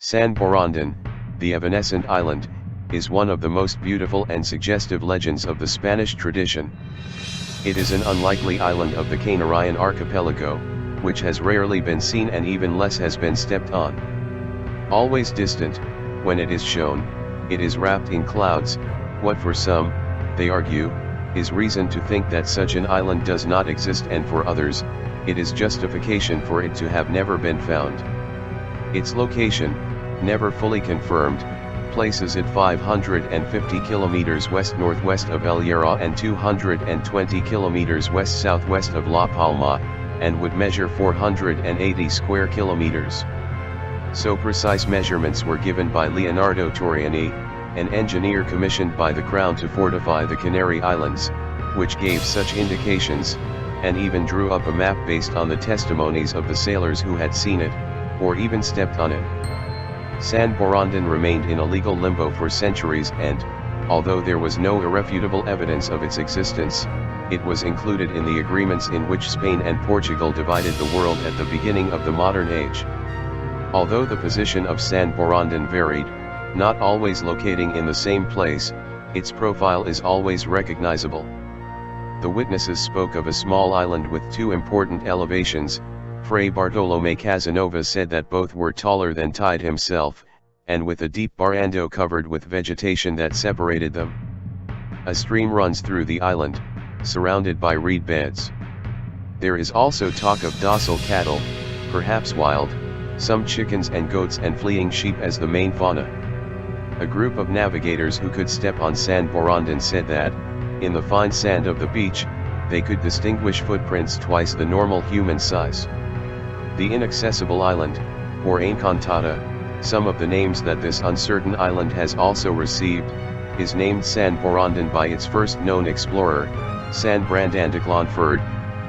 San Borondon, the evanescent island, is one of the most beautiful and suggestive legends of the Spanish tradition. It is an unlikely island of the Canarian archipelago, which has rarely been seen and even less has been stepped on. Always distant, when it is shown, it is wrapped in clouds, what for some, they argue, is reason to think that such an island does not exist, and for others, it is justification for it to have never been found. Its location, never fully confirmed, places it 550 kilometers west-northwest of El Hierro and 220 kilometers west-southwest of La Palma, and would measure 480 square kilometers. So precise measurements were given by Leonardo Toriani, an engineer commissioned by the Crown to fortify the Canary Islands, which gave such indications, and even drew up a map based on the testimonies of the sailors who had seen it, or even stepped on it. San Borondon remained in a legal limbo for centuries and, although there was no irrefutable evidence of its existence, it was included in the agreements in which Spain and Portugal divided the world at the beginning of the modern age. Although the position of San Borondon varied, not always locating in the same place, its profile is always recognizable. The witnesses spoke of a small island with two important elevations. Fray Bartolomé Casanova said that both were taller than Tide himself, and with a deep barrando covered with vegetation that separated them. A stream runs through the island, surrounded by reed beds. There is also talk of docile cattle, perhaps wild, some chickens and goats, and fleeing sheep as the main fauna. A group of navigators who could step on San Borondon said that, in the fine sand of the beach, they could distinguish footprints twice the normal human size. The inaccessible island, or Encantada, some of the names that this uncertain island has also received, is named San Borondon by its first known explorer, San Borondon de Clonford,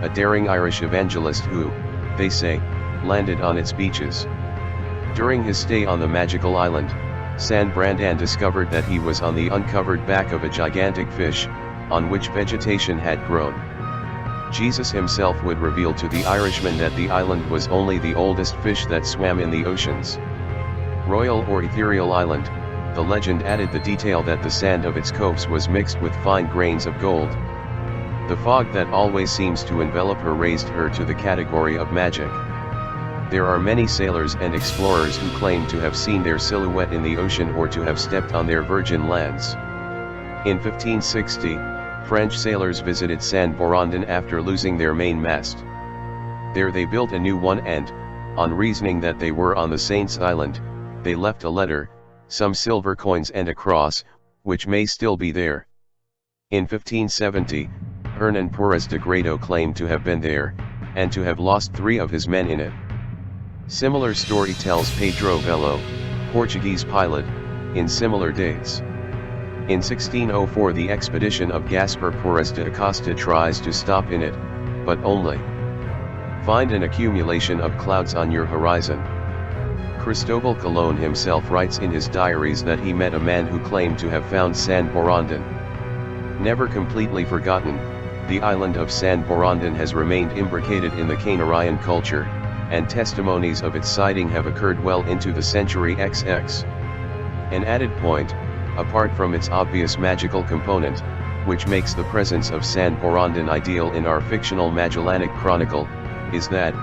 a daring Irish evangelist who, they say, landed on its beaches. During his stay on the magical island, San Borondon discovered that he was on the uncovered back of a gigantic fish, on which vegetation had grown. Jesus himself would reveal to the Irishman that the island was only the oldest fish that swam in the oceans. Royal or ethereal island, the legend added the detail that the sand of its coves was mixed with fine grains of gold. The fog that always seems to envelop her raised her to the category of magic. There are many sailors and explorers who claim to have seen their silhouette in the ocean or to have stepped on their virgin lands. In 1560, French sailors visited San Borondon after losing their main mast. There they built a new one and, on reasoning that they were on the Saints' Island, they left a letter, some silver coins and a cross, which may still be there. In 1570, Hernan Pérez de Grado claimed to have been there, and to have lost 3 of his men in it. Similar story tells Pedro Velho, Portuguese pilot, in similar dates. In 1604 the expedition of Gaspar Pérez de Acosta tries to stop in it, but only find an accumulation of clouds on your horizon. Cristobal Colón himself writes in his diaries that he met a man who claimed to have found San Borondon. Never completely forgotten, the island of San Borondon has remained imbricated in the Canarian culture, and testimonies of its sighting have occurred well into the century XX. An added point, apart from its obvious magical component, which makes the presence of San Borondon ideal in our fictional Magellanic Chronicle, is that,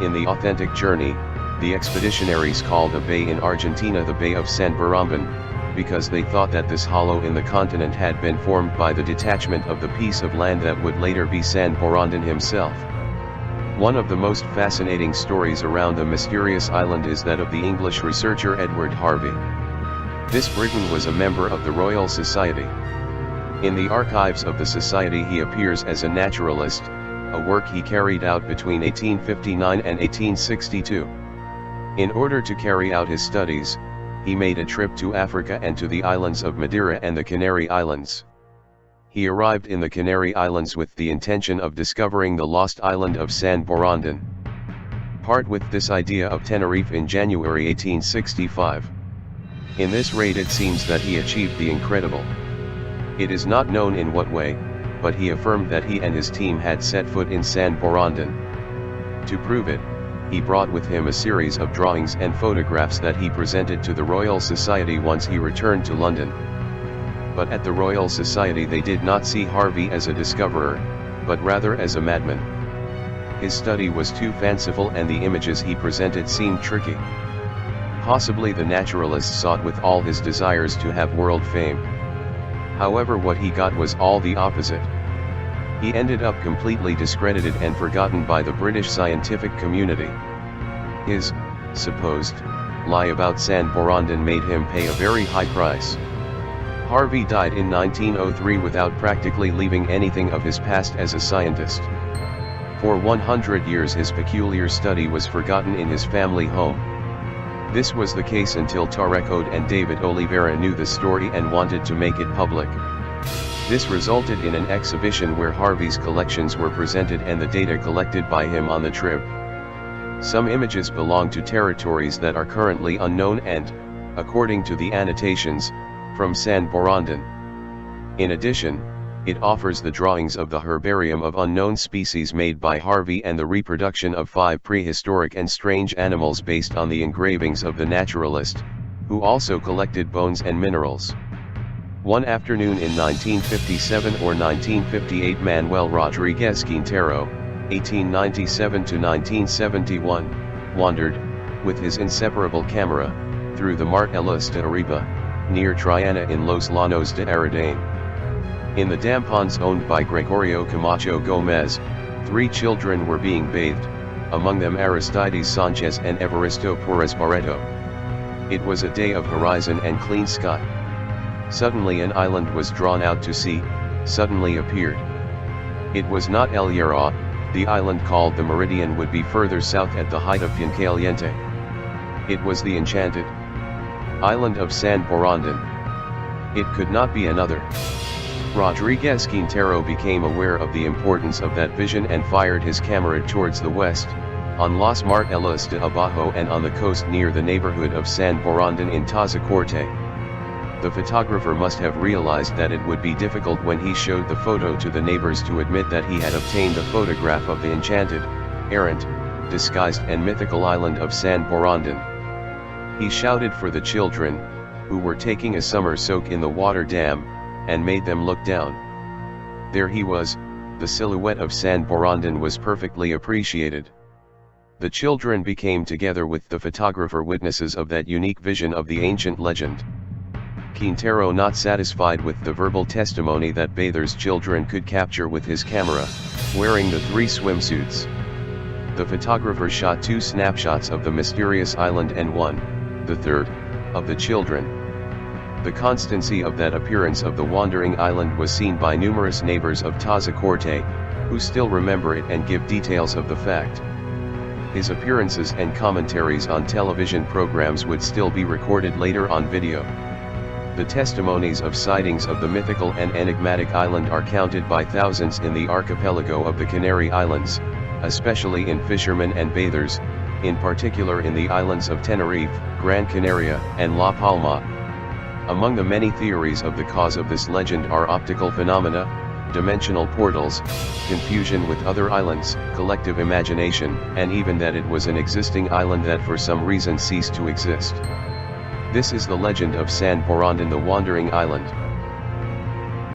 in the authentic journey, the expeditionaries called a bay in Argentina the Bay of San Borondon, because they thought that this hollow in the continent had been formed by the detachment of the piece of land that would later be San Borondon himself. One of the most fascinating stories around the mysterious island is that of the English researcher Edward Harvey. This Briton was a member of the Royal Society. In the archives of the Society he appears as a naturalist, a work he carried out between 1859 and 1862. In order to carry out his studies, he made a trip to Africa and to the islands of Madeira and the Canary Islands. He arrived in the Canary Islands with the intention of discovering the lost island of San Borondon. Part with this idea of Tenerife in January 1865. In this raid it seems that he achieved the incredible. It is not known in what way, but he affirmed that he and his team had set foot in San Borondon. To prove it, he brought with him a series of drawings and photographs that he presented to the Royal Society once he returned to London. But at the Royal Society they did not see Harvey as a discoverer, but rather as a madman. His study was too fanciful and the images he presented seemed tricky. Possibly the naturalist sought with all his desires to have world fame. However, what he got was all the opposite. He ended up completely discredited and forgotten by the British scientific community. His supposed lie about San Borondon made him pay a very high price. Harvey died in 1903 without practically leaving anything of his past as a scientist. For 100 years his peculiar study was forgotten in his family home. This was the case until Tarek Ode and David Oliveira knew the story and wanted to make it public. This resulted in an exhibition where Harvey's collections were presented and the data collected by him on the trip. Some images belong to territories that are currently unknown and, according to the annotations, from San Borondon. In addition, it offers the drawings of the herbarium of unknown species made by Harvey and the reproduction of 5 prehistoric and strange animals based on the engravings of the naturalist, who also collected bones and minerals. One afternoon in 1957 or 1958 Manuel Rodriguez Quintero, 1897 to 1971, wandered, with his inseparable camera, through the Martelos de Arriba, near Triana in Los Llanos de Aradane. In the dampons owned by Gregorio Camacho Gomez, 3 children were being bathed, among them Aristides Sanchez and Evaristo Perez Barreto. It was a day of horizon and clean sky. Suddenly an island was drawn out to sea, suddenly appeared. It was not El Hierro, the island called the Meridian would be further south at the height of Pincaliente. It was the enchanted island of San Borondon. It could not be another. Rodriguez Quintero became aware of the importance of that vision and fired his camera towards the west, on Los Martelos de Abajo and on the coast near the neighborhood of San Borondon in Tazacorte. The photographer must have realized that it would be difficult when he showed the photo to the neighbors to admit that he had obtained a photograph of the enchanted, errant, disguised and mythical island of San Borondon. He shouted for the children, who were taking a summer soak in the water dam, and made them look down. There he was, the silhouette of San Borondon was perfectly appreciated. The children became together with the photographer witnesses of that unique vision of the ancient legend. Quintero, not satisfied with the verbal testimony that bathers' children could capture with his camera, wearing the 3 swimsuits. The photographer shot 2 snapshots of the mysterious island and one, the third, of the children. The constancy of that appearance of the wandering island was seen by numerous neighbors of Tazacorte, who still remember it and give details of the fact. His appearances and commentaries on television programs would still be recorded later on video. The testimonies of sightings of the mythical and enigmatic island are counted by thousands in the archipelago of the Canary Islands, especially in fishermen and bathers, in particular in the islands of Tenerife, Gran Canaria, and La Palma. Among the many theories of the cause of this legend are optical phenomena, dimensional portals, confusion with other islands, collective imagination, and even that it was an existing island that for some reason ceased to exist. This is the legend of San Borondon, the wandering island.